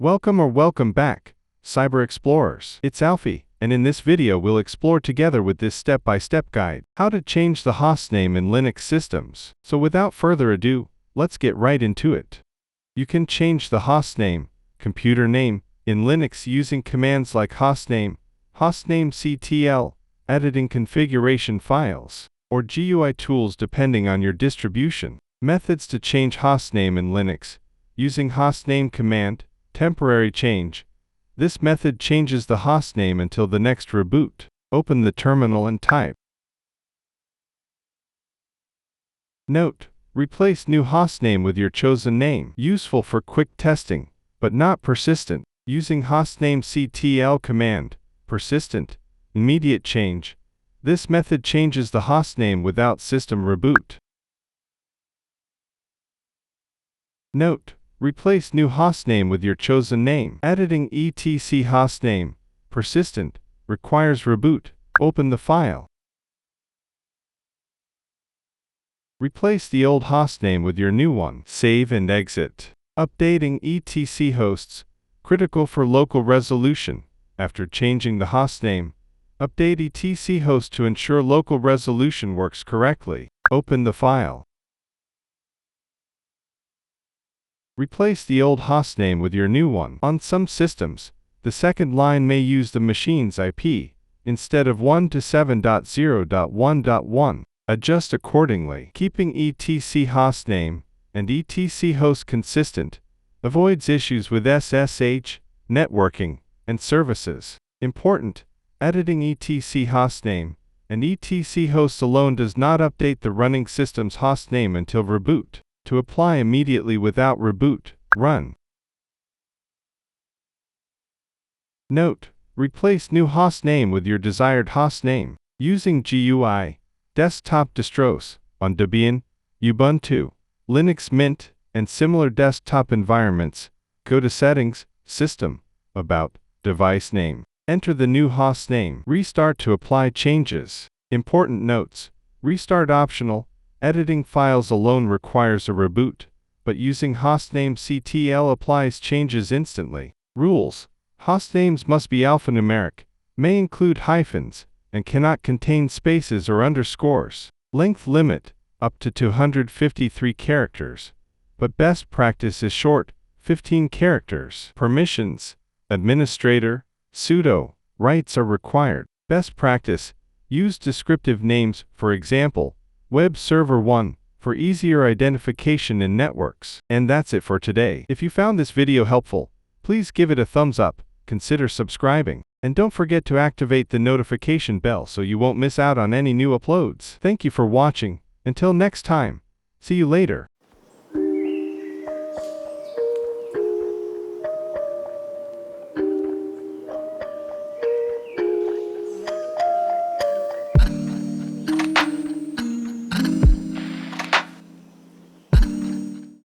Welcome back, Cyber Explorers. It's Alfie, and in this video we'll explore together with this step-by-step guide, how to change the hostname in Linux systems. So without further ado, let's get right into it. You can change the hostname, computer name, in Linux using commands like hostname, hostnamectl, editing configuration files, or GUI tools depending on your distribution. Methods to change hostname in Linux. Using hostname command, temporary change. This method changes the hostname until the next reboot. Open the terminal and type. Note: replace new hostname with your chosen name. Useful for quick testing, but not persistent. Using hostnamectl command, persistent, immediate change. This method changes the hostname without system reboot. Note: replace new hostname with your chosen name. Editing etc hostname, persistent, requires reboot. Open the file. Replace the old hostname with your new one. Save and exit. Updating etc hosts, critical for local resolution. After changing the hostname, update etc host to ensure local resolution works correctly. Open the file. Replace the old hostname with your new one. On some systems, the second line may use the machine's IP instead of 127.0.1.1. Adjust accordingly. Keeping etc hostname and etc host consistent avoids issues with SSH, networking, and services. Important: editing etc hostname and etc host alone does not update the running system's hostname until reboot. To apply immediately without reboot, run. Note: replace new hostname with your desired hostname. Using GUI, desktop distros, on Debian, Ubuntu, Linux Mint, and similar desktop environments, go to Settings, System, About, Device Name. Enter the new hostname. Restart to apply changes. Important notes: restart optional. Editing files alone requires a reboot, but using hostnamectl applies changes instantly. Rules: hostnames must be alphanumeric, may include hyphens, and cannot contain spaces or underscores. Length limit: up to 253 characters, but best practice is short, 15 characters. Permissions: administrator, sudo, rights are required. Best practice: use descriptive names, for example, Web Server 1, for easier identification in networks. And that's it for today. If you found this video helpful, please give it a thumbs up, consider subscribing, and don't forget to activate the notification bell so you won't miss out on any new uploads. Thank you for watching. Until next time, see you later.